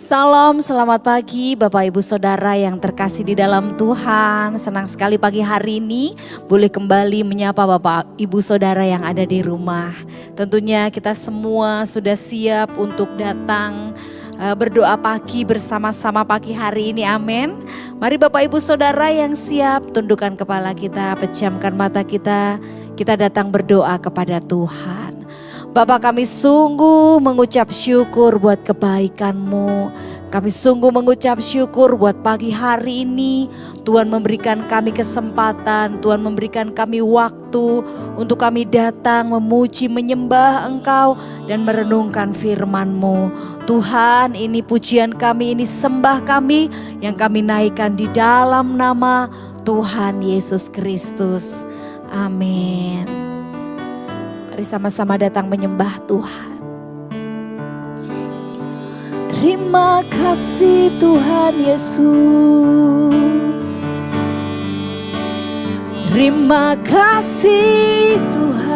Salam, selamat pagi Bapak Ibu Saudara yang terkasih di dalam Tuhan. Senang sekali pagi hari ini boleh kembali menyapa Bapak Ibu Saudara yang ada di rumah. Tentunya kita semua sudah siap untuk datang berdoa pagi bersama-sama pagi hari ini, amin. Mari Bapak Ibu Saudara yang siap, tundukkan kepala kita, pejamkan mata kita datang berdoa kepada Tuhan. Bapak, kami sungguh mengucap syukur buat kebaikan-Mu. Kami sungguh mengucap syukur buat pagi hari ini. Tuhan memberikan kami kesempatan, Tuhan memberikan kami waktu untuk kami datang memuji, menyembah Engkau dan merenungkan firman-Mu. Tuhan, ini pujian kami, ini sembah kami yang kami naikkan di dalam nama Tuhan Yesus Kristus. Amin. Mari sama-sama datang menyembah Tuhan. Terima kasih Tuhan Yesus. Terima kasih Tuhan.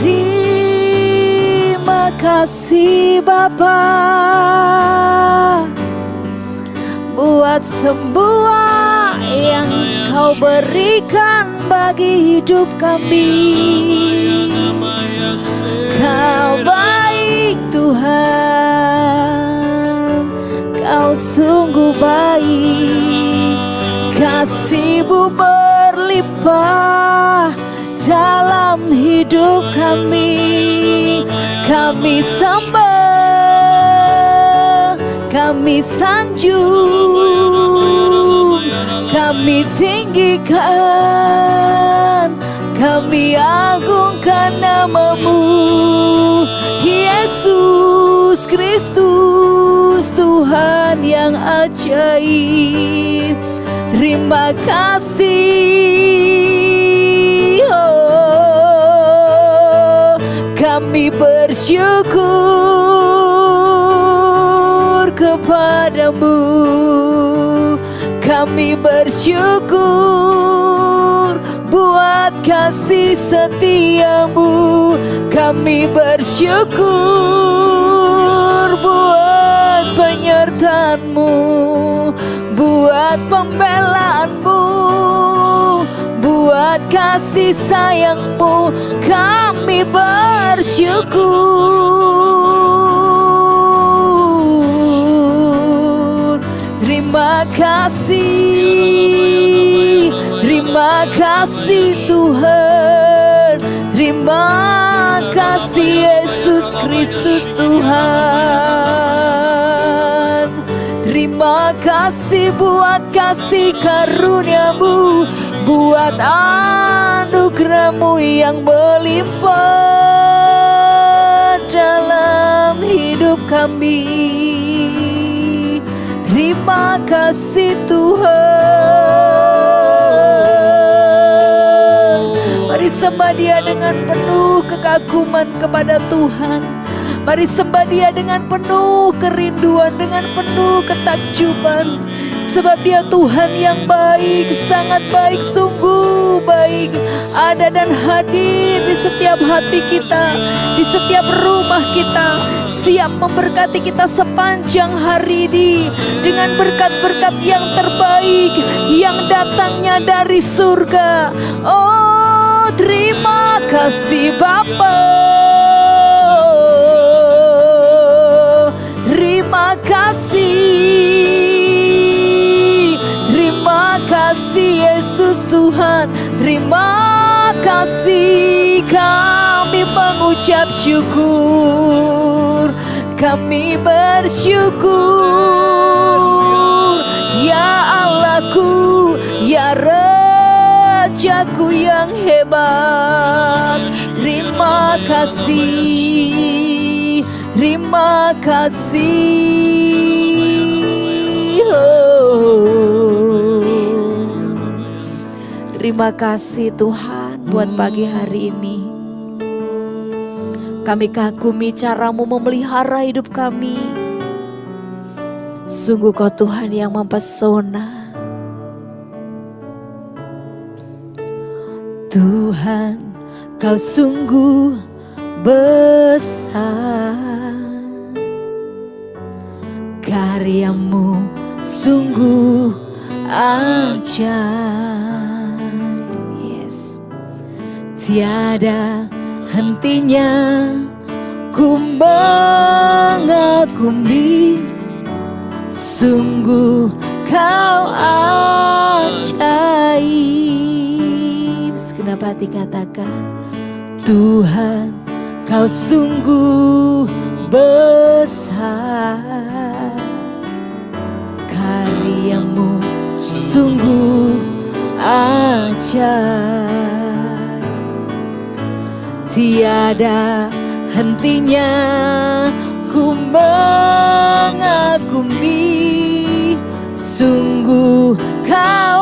Terima kasih Bapa buat semua yang Kau berikan bagi hidup kami. Kau baik Tuhan, Kau sungguh baik. Kasih-Mu berlimpah dalam hidup kami. Kami sembah, kami sanjung, kami tinggikan, kami agungkan nama-Mu, Yesus Kristus, Tuhan yang ajaib. Terima kasih, oh, kami bersyukur kepadamu. Kami bersyukur buat kasih setia-Mu. Kami bersyukur buat penyertaan-Mu, buat pembelaan-Mu, buat kasih sayang-Mu. Kami bersyukur. Terima kasih Tuhan. Terima kasih Yesus Kristus Tuhan. Terima kasih buat kasih karunia-Mu, buat anugerah-Mu yang melimpah dalam hidup kami. Terima kasih Tuhan. Mari sembah Dia dengan penuh kekaguman kepada Tuhan. Mari sembah Dia dengan penuh kerinduan, dengan penuh ketakjuban. Sebab Dia Tuhan yang baik, sangat baik, sungguh baik. Ada dan hadir di setiap hati kita, di setiap rumah kita. Siap memberkati kita sepanjang hari ini dengan berkat-berkat yang terbaik yang datangnya dari surga. Oh, terima kasih Bapa. Terima kasih. Terima kasih Yesus Tuhan. Terima kasih. Kami mengucap syukur. Kami bersyukur. Ya Allahku, ya Rajaku yang hebat. Terima kasih. Terima kasih. Oh. Terima kasih Tuhan buat pagi hari ini. Kami kagumi cara-Mu memelihara hidup kami. Sungguh Kau Tuhan yang mempesona. Tuhan, Kau sungguh besar, karyamu sungguh ajaib. Yes. Tiada hentinya ku mengagumi, sungguh kau ajaib. Segenap hati katakan, Tuhan kau sungguh besar, karyamu sungguh ajaib. Tiada hentinya ku mengagumi, sungguh kau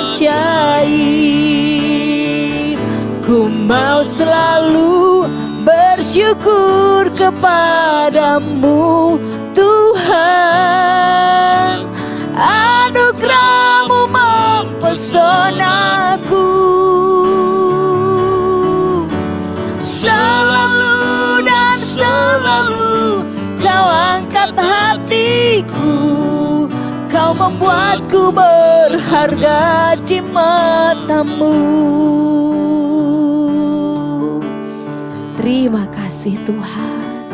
ajaib. Ku mau selalu bersyukur kepadamu Tuhan, anugerah-Mu mempesonaku. Selalu dan selalu kau angkat hatiku, kau membuatku berharga di mata-Mu. Terima kasih Tuhan.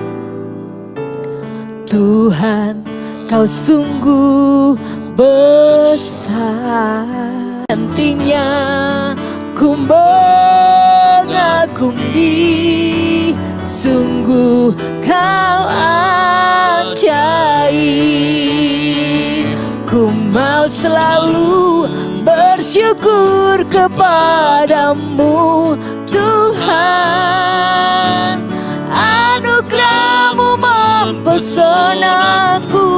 Tuhan kau sungguh besar, hentinya ku mengagumi, sungguh kau ajaib. Ku mau selalu bersyukur kepadamu Tuhan, anugerah-Mu mempesonaku.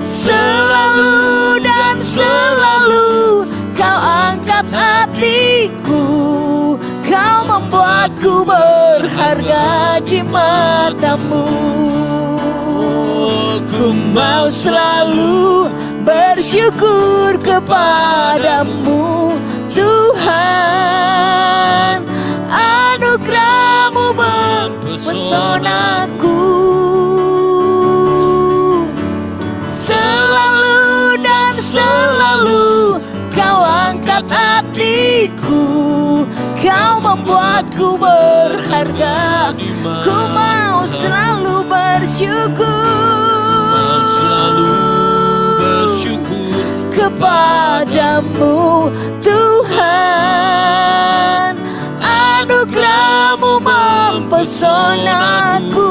Selalu dan selalu kau angkat hatiku, kau membuatku berharga di mata-Mu. Ku mau selalu bersyukur kepadamu Tuhan, anugerah-Mu mempesonaku. Selalu dan selalu kau angkat hatiku, kau membuatku berharga. Ku mau selalu bersyukur kepadamu Tuhan, anugerah-Mu mempesonaku.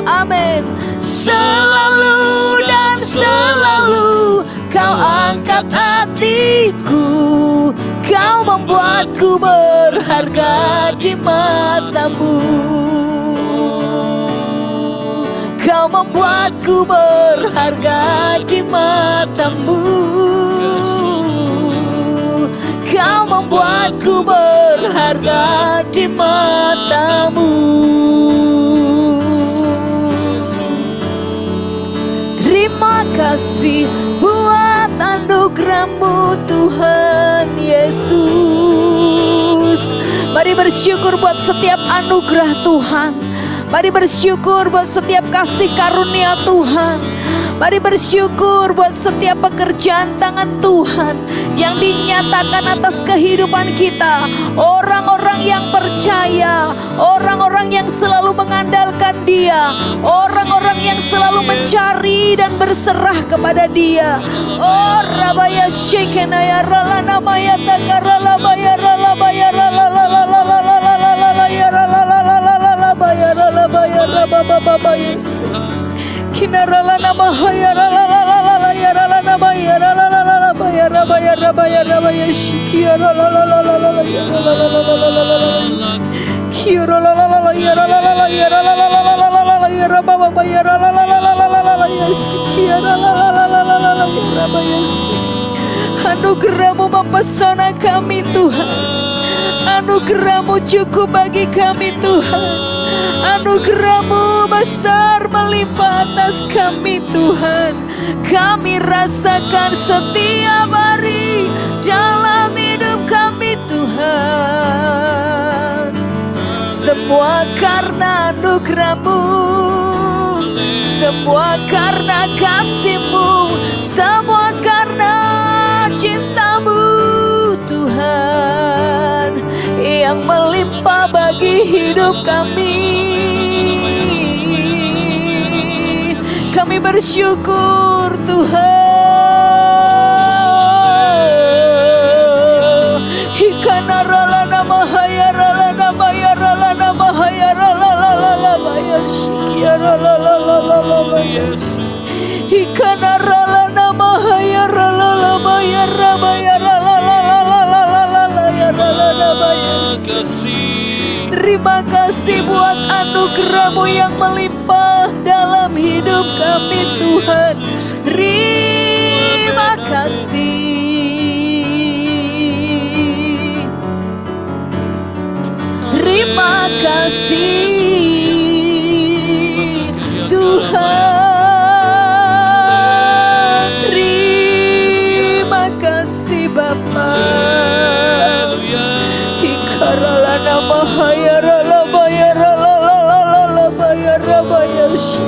Amin. Selalu dan selalu kau angkat hatiku, kau membuatku berharga di mata-Mu. Kau membuatku berharga di mata-Mu. Kau membuatku berharga di mata-Mu. Terima kasih buat anugerah-Mu Tuhan Yesus. Mari bersyukur buat setiap anugerah Tuhan. Mari bersyukur buat setiap kasih karunia Tuhan. Mari bersyukur buat setiap pekerjaan tangan Tuhan yang dinyatakan atas kehidupan kita. Orang-orang yang percaya, orang-orang yang selalu mengandalkan Dia, orang-orang yang selalu mencari dan berserah kepada Dia. Oh Rabaya Shekena ya rala namaya takarala bayara la bayara la la la la la la la la la ya la la la la la la bayara la bayara baba baba yes. Kinarala nama hayara la la la la la yara la nama yara la la la la bayara bayara bayara bayara shikiara la la la la la yara la la la la la la la kiara la la la la yara la la la yara la la la la la la la yara baba bayara la la la la la la la la ya shikiara la la la la la la la yara bayara. Anugerah-Mu mempesona kami Tuhan. Anugerah-Mu cukup bagi kami Tuhan. Anugerah-Mu besar melimpah atas kami Tuhan. Kami rasakan setiap hari dalam hidup kami Semua karena anugerah-Mu, semua karena kasih-Mu, semua karena cinta-Mu Tuhan, yang melimpah bagi hidup kami. Kami bersyukur Tuhan. Terima kasih buat anugerah-Mu yang melimpah dalam hidup kami Tuhan. Terima kasih. Terima kasih Tuhan. Terima kasih Bapa. Hikaralana mahayarala bayarala bayara bayashi.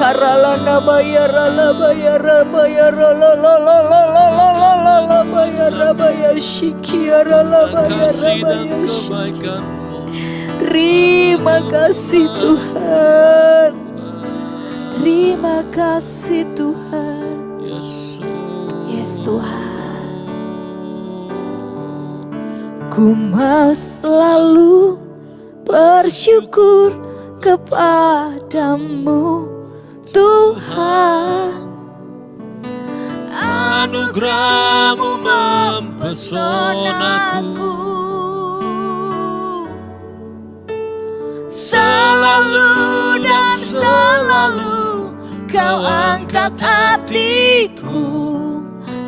Karalana bayarala bayara bayara la la la la la la la la la bayara bayashikiara la bayara bayashi. Terima kasih Tuhan. Terima kasih Tuhan. Yes Tuhan. Ku mau selalu bersyukur kepadamu Tuhan, anugerah-Mu mempesonaku, selalu dan selalu Kau angkat hatiku,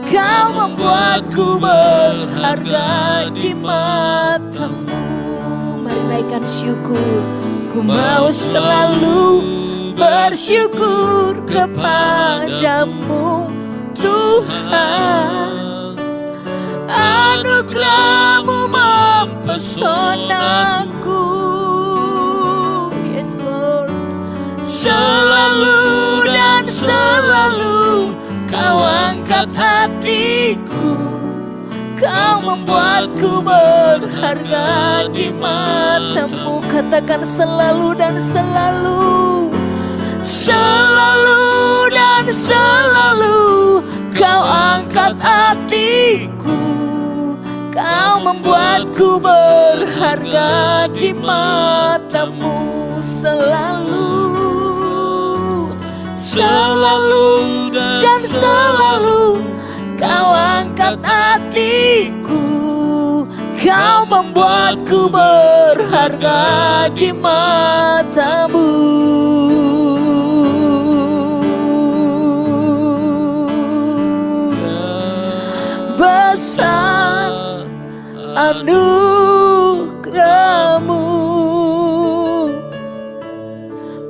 Kau membuatku berharga di mata-Mu. Mari naikkan syukur. Ku mau selalu bersyukur kepadamu Tuhan, anugerah-Mu mempesonaku. Yes Lord. Selalu dan selalu Kau angkat hatiku, Kau membuatku berharga di mata-Mu. Katakan selalu dan selalu. Selalu dan selalu Kau angkat hatiku, Kau membuatku berharga di mata-Mu. Selalu, selalu dan selalu Kau angkat hatiku, Kau membuatku berharga di mata-Mu. Besar anugerah-Mu,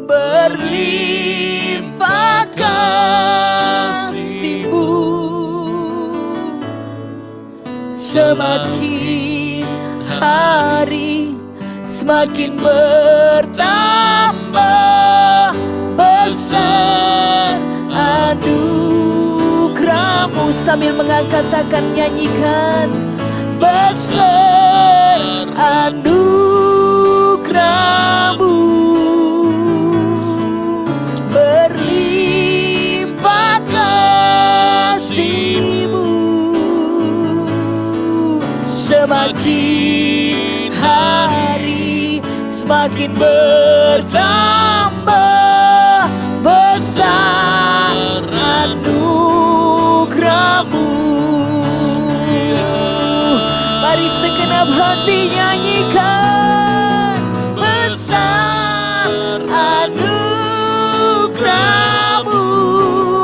berlimpah kasih-Mu, semakin hari semakin bertambah. Besar anugerah-Mu, sambil mengangkat tangan nyanyikan. Besar anugerah-Mu, berlimpah kasih-Mu, semakin hari semakin bertambah. Besar anugerah-Mu. Mari segenap hati nyanyikan. Besar anugerah-Mu,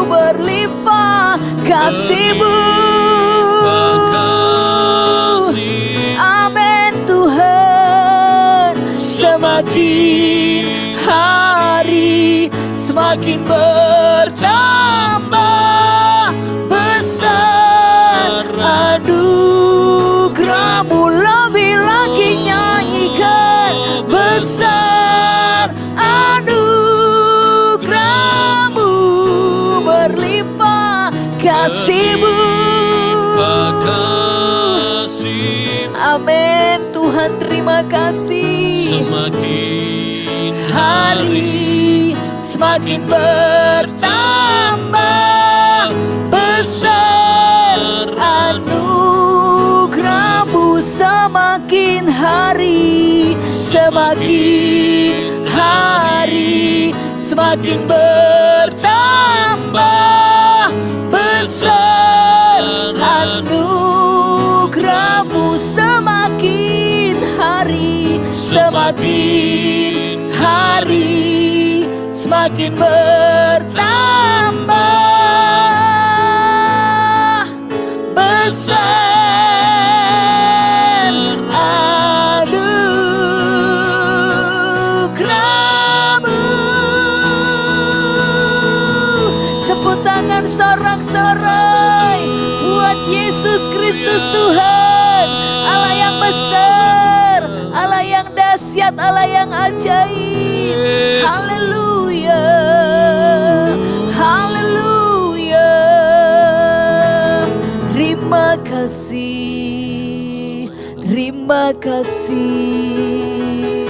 berlimpah kasih-Mu. Amin Tuhan. semakin hari semakin bertambah besar anugerah-Mu. Lebih lagi nyanyikan besar anugerah-Mu, berlimpah kasih-Mu. Amin. Tuhan terima kasih. Semakin hari semakin bertambah besar anugerah-Mu. Semakin hari semakin bertambah besar anugerah-Mu. Semakin hari semakin bertambah besar anugerah-Mu. Tepuk tangan sorak-sorai buat Yesus Kristus Tuhan, Allah yang besar, Allah yang dahsyat, Allah yang ajaib. Haleluya, haleluya. Terima kasih, terima kasih.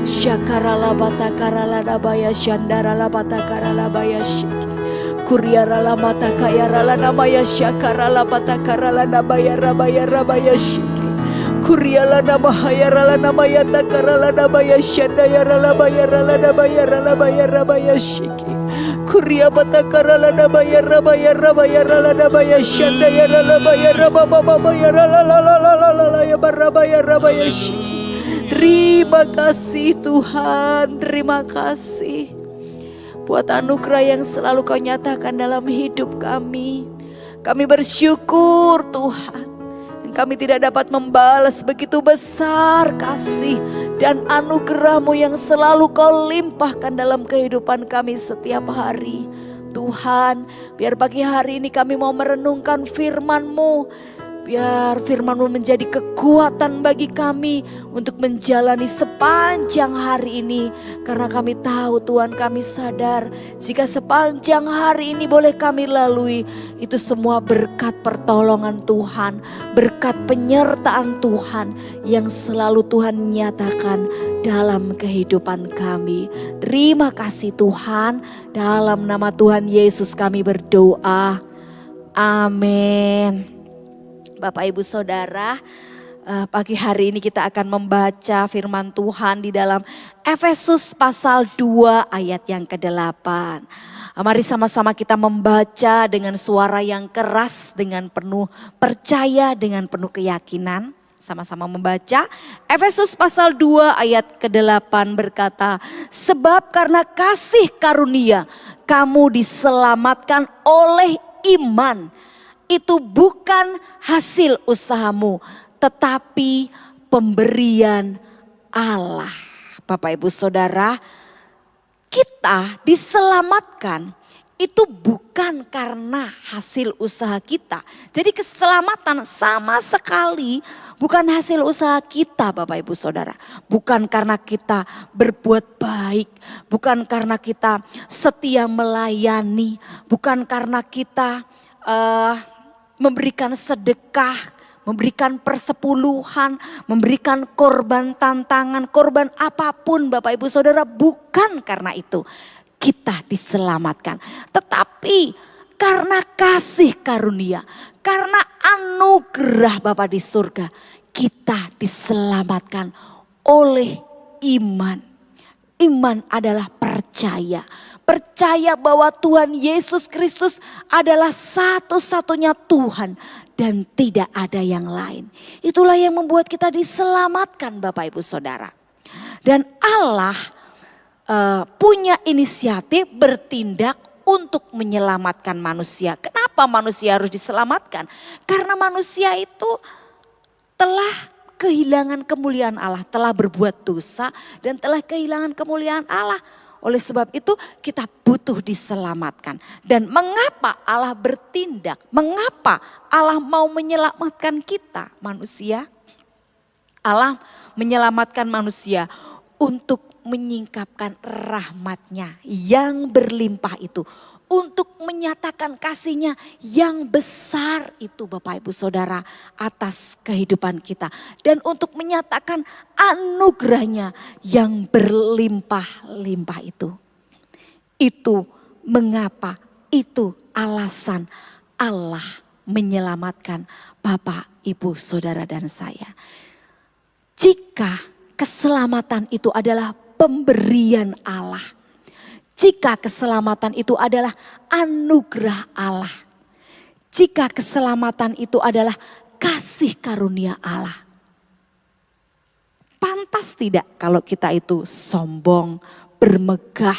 Syakarala batakarala nabaya syandarala batakarala baya syiki. Kuriarala mata kayarala namaya syakarala batakarala nabaya rabaya rabaya syiki. Kuriala nama hayarala namaya takarala nabaya syandayarala bayarala nabaya rabaya rabaya syiki. Kuria batakarala nabaya rabaya rabaya rala nabaya syandayarala bayara baba bayarala la la la la la la ya barabaya rabaya syiki. Terima kasih Tuhan, terima kasih buat anugerah yang selalu Kau nyatakan dalam hidup kami. Kami bersyukur Tuhan, kami tidak dapat membalas begitu besar kasih dan anugerah-Mu yang selalu Kau limpahkan dalam kehidupan kami setiap hari. Tuhan, biar pagi hari ini kami mau merenungkan firman-Mu. Biar firman-Mu menjadi kekuatan bagi kami untuk menjalani sepanjang hari ini. Karena kami tahu Tuhan, kami sadar jika sepanjang hari ini boleh kami lalui, itu semua berkat pertolongan Tuhan, berkat penyertaan Tuhan yang selalu Tuhan nyatakan dalam kehidupan kami. Terima kasih Tuhan, dalam nama Tuhan Yesus kami berdoa. Amin. Bapak Ibu Saudara, pagi hari ini kita akan membaca firman Tuhan di dalam Efesus pasal 2 ayat yang ke-8. Mari sama-sama kita membaca dengan suara yang keras, dengan penuh percaya, dengan penuh keyakinan. Sama-sama membaca. Efesus pasal 2 ayat ke-8 berkata, sebab karena kasih karunia kamu diselamatkan oleh iman. Itu bukan hasil usahamu, tetapi pemberian Allah. Bapak Ibu Saudara, kita diselamatkan itu bukan karena hasil usaha kita. Jadi keselamatan sama sekali bukan hasil usaha kita Bapak Ibu Saudara. Bukan karena kita berbuat baik, bukan karena kita setia melayani, bukan karena kita memberikan sedekah, memberikan persepuluhan, memberikan korban tantangan, korban apapun Bapak Ibu Saudara, bukan karena itu kita diselamatkan. Tetapi karena kasih karunia, karena anugerah Bapa di surga, kita diselamatkan oleh iman. Iman adalah percaya. Percaya bahwa Tuhan Yesus Kristus adalah satu-satunya Tuhan dan tidak ada yang lain. Itulah yang membuat kita diselamatkan Bapak Ibu Saudara. Dan Allah punya inisiatif bertindak untuk menyelamatkan manusia. Kenapa manusia harus diselamatkan? Karena manusia itu telah kehilangan kemuliaan Allah, telah berbuat dosa dan telah kehilangan kemuliaan Allah. Oleh sebab itu kita butuh diselamatkan. Dan mengapa Allah bertindak? Mengapa Allah mau menyelamatkan kita manusia? Allah menyelamatkan manusia untuk menyingkapkan rahmatnya yang berlimpah itu. Untuk menyatakan kasihnya yang besar itu Bapak Ibu Saudara atas kehidupan kita. Dan untuk menyatakan anugerahnya yang berlimpah-limpah itu. Itu mengapa, itu alasan Allah menyelamatkan Bapak, Ibu, Saudara dan saya. Jika keselamatan itu adalah pemberian Allah. Jika keselamatan itu adalah anugerah Allah. Jika keselamatan itu adalah kasih karunia Allah. Pantas tidak kalau kita itu sombong, bermegah.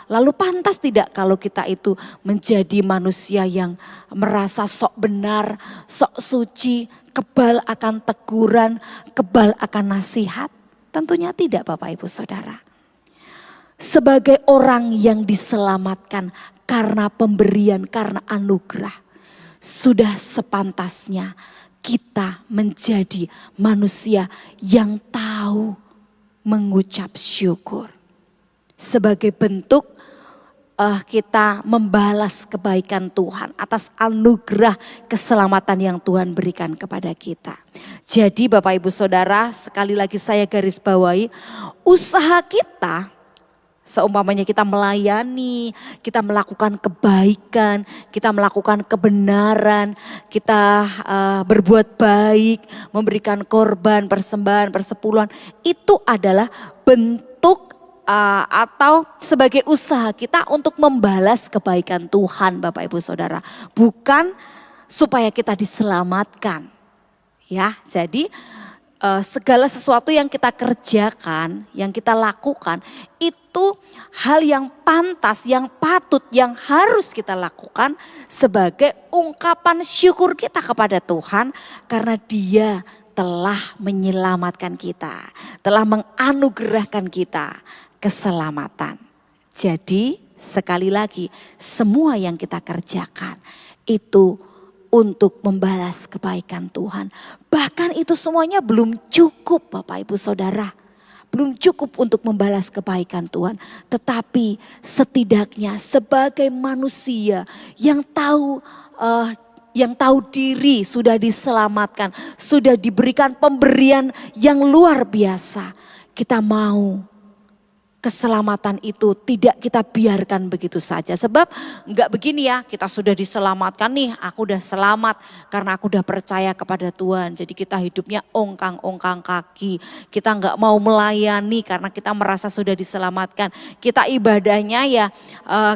Lalu pantas tidak kalau kita itu menjadi manusia yang merasa sok benar, sok suci, kebal akan teguran, kebal akan nasihat? Tentunya tidak Bapak Ibu Saudara. Sebagai orang yang diselamatkan karena pemberian, karena anugerah. Sudah sepantasnya kita menjadi manusia yang tahu mengucap syukur. Sebagai bentuk kita membalas kebaikan Tuhan atas anugerah keselamatan yang Tuhan berikan kepada kita. Jadi Bapak Ibu Saudara, sekali lagi saya garis bawahi, usaha kita seumpamanya kita melayani, kita melakukan kebaikan, kita melakukan kebenaran, kita berbuat baik, memberikan korban, persembahan, persepuluhan, itu adalah bentuk atau sebagai usaha kita untuk membalas kebaikan Tuhan Bapak Ibu Saudara. Bukan supaya kita diselamatkan. Ya, jadi segala sesuatu yang kita kerjakan, yang kita lakukan itu hal yang pantas, yang patut, yang harus kita lakukan sebagai ungkapan syukur kita kepada Tuhan karena Dia telah menyelamatkan kita, telah menganugerahkan kita keselamatan. Jadi sekali lagi semua yang kita kerjakan itu untuk membalas kebaikan Tuhan. Bahkan itu semuanya belum cukup Bapak Ibu Saudara. Belum cukup untuk membalas kebaikan Tuhan. Tetapi setidaknya sebagai manusia yang tahu diri sudah diselamatkan. Sudah diberikan pemberian yang luar biasa. Kita mau keselamatan itu tidak kita biarkan begitu saja. Sebab enggak begini ya, kita sudah diselamatkan nih, aku udah selamat karena aku udah percaya kepada Tuhan. Jadi kita hidupnya ongkang-ongkang kaki. Kita enggak mau melayani karena kita merasa sudah diselamatkan. Kita ibadahnya ya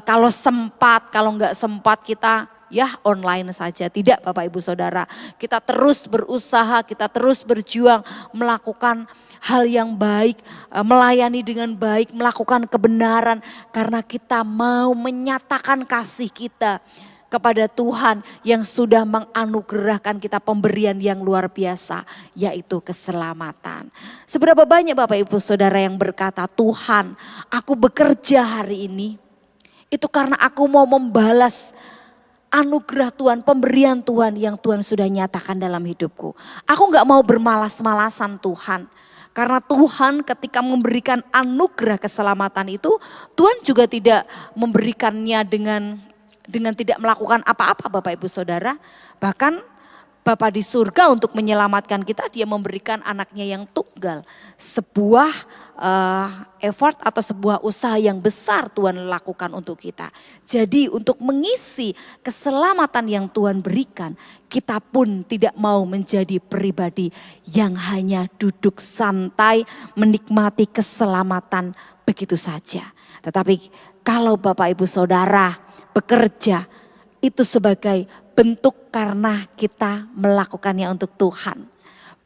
kalau sempat, kalau enggak sempat kita ya online saja. Tidak Bapak Ibu Saudara, kita terus berusaha, kita terus berjuang melakukan hal yang baik, melayani dengan baik, melakukan kebenaran karena kita mau menyatakan kasih kita kepada Tuhan yang sudah menganugerahkan kita pemberian yang luar biasa, yaitu keselamatan. Seberapa banyak Bapak Ibu Saudara yang berkata, Tuhan aku bekerja hari ini, itu karena aku mau membalas anugerah Tuhan, pemberian Tuhan yang Tuhan sudah nyatakan dalam hidupku. Aku gak mau bermalas-malasan Tuhan. Karena Tuhan ketika memberikan anugerah keselamatan itu, Tuhan juga tidak memberikannya dengan tidak melakukan apa-apa Bapak Ibu Saudara. Bahkan Bapa di surga untuk menyelamatkan kita, Dia memberikan anaknya yang tunggal. Sebuah effort atau sebuah usaha yang besar Tuhan lakukan untuk kita. Jadi untuk mengisi keselamatan yang Tuhan berikan, kita pun tidak mau menjadi pribadi yang hanya duduk santai menikmati keselamatan begitu saja. Tetapi kalau Bapak Ibu Saudara bekerja itu sebagai bentuk karena kita melakukannya untuk Tuhan.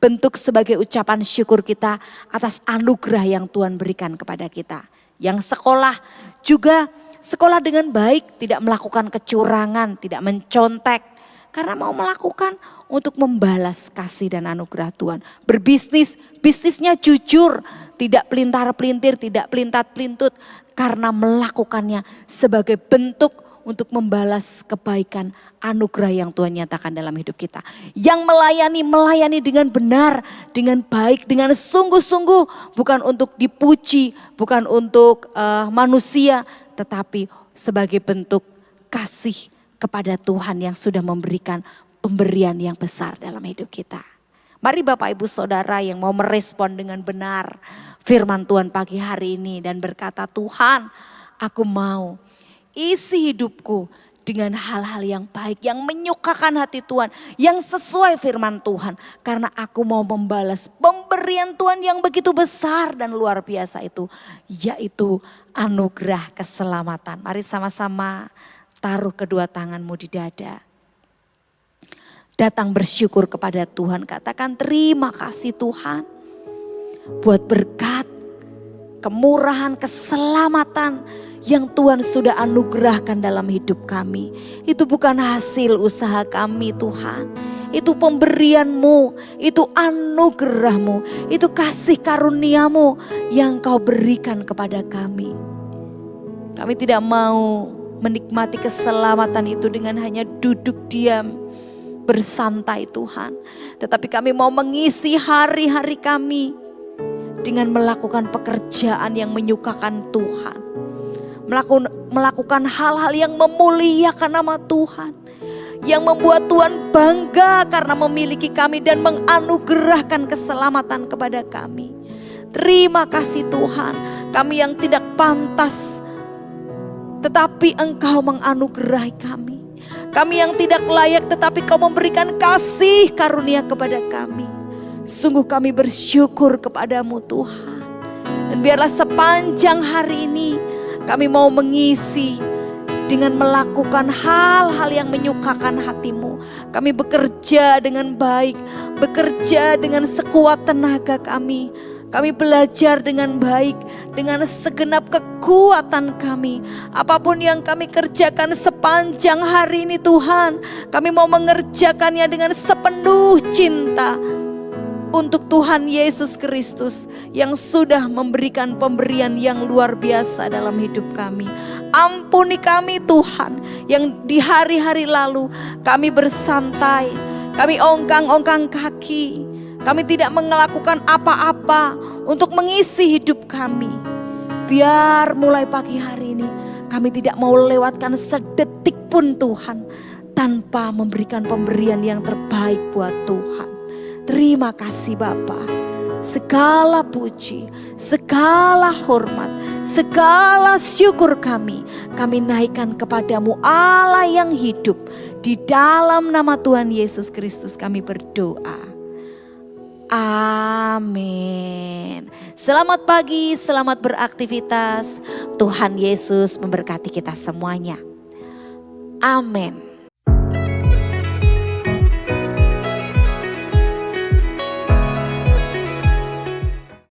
Bentuk sebagai ucapan syukur kita atas anugerah yang Tuhan berikan kepada kita. Yang sekolah juga sekolah dengan baik, tidak melakukan kecurangan, tidak mencontek. Karena mau melakukan untuk membalas kasih dan anugerah Tuhan. Berbisnis, bisnisnya jujur, tidak pelintar-pelintir, tidak pelintat-pelintut, karena melakukannya sebagai bentuk untuk membalas kebaikan anugerah yang Tuhan nyatakan dalam hidup kita. Yang melayani dengan benar, dengan baik, dengan sungguh-sungguh, bukan untuk dipuji, bukan untuk manusia, tetapi sebagai bentuk kasih kepada Tuhan yang sudah memberikan pemberian yang besar dalam hidup kita. Mari Bapak Ibu Saudara yang mau merespon dengan benar firman Tuhan pagi hari ini dan berkata, Tuhan, aku mau isi hidupku dengan hal-hal yang baik, yang menyukakan hati Tuhan, yang sesuai firman Tuhan. Karena aku mau membalas pemberian Tuhan yang begitu besar dan luar biasa itu, yaitu anugerah keselamatan. Mari sama-sama taruh kedua tanganmu di dada. Datang bersyukur kepada Tuhan, katakan terima kasih Tuhan buat berkat, kemurahan, keselamatan yang Tuhan sudah anugerahkan dalam hidup kami. Itu bukan hasil usaha kami Tuhan. Itu pemberian-Mu, itu anugerah-Mu, itu kasih karunia-Mu yang Kau berikan kepada kami. Kami tidak mau menikmati keselamatan itu dengan hanya duduk diam, bersantai Tuhan. Tetapi kami mau mengisi hari-hari kami dengan melakukan pekerjaan yang menyukakan Tuhan. Melakukan hal-hal yang memuliakan nama Tuhan. Yang membuat Tuhan bangga karena memiliki kami dan menganugerahkan keselamatan kepada kami. Terima kasih Tuhan, kami yang tidak pantas, tetapi Engkau menganugerahi kami. Kami yang tidak layak, tetapi Kau memberikan kasih karunia kepada kami. Sungguh kami bersyukur kepadamu Tuhan. Dan biarlah sepanjang hari ini kami mau mengisi dengan melakukan hal-hal yang menyukakan hati-Mu. Kami bekerja dengan baik, bekerja dengan sekuat tenaga kami. Kami belajar dengan baik, dengan segenap kekuatan kami. Apapun yang kami kerjakan sepanjang hari ini Tuhan, kami mau mengerjakannya dengan sepenuh cinta untuk Tuhan Yesus Kristus yang sudah memberikan pemberian yang luar biasa dalam hidup kami. Ampuni kami Tuhan yang di hari-hari lalu kami bersantai, kami ongkang-ongkang kaki. Kami tidak melakukan apa-apa untuk mengisi hidup kami. Biar mulai pagi hari ini kami tidak mau lewatkan sedetik pun Tuhan tanpa memberikan pemberian yang terbaik buat Tuhan. Terima kasih Bapa. Segala puji, segala hormat, segala syukur kami naikkan kepadamu Allah yang hidup. Di dalam nama Tuhan Yesus Kristus kami berdoa. Amin. Selamat pagi, selamat beraktivitas. Tuhan Yesus memberkati kita semuanya. Amin.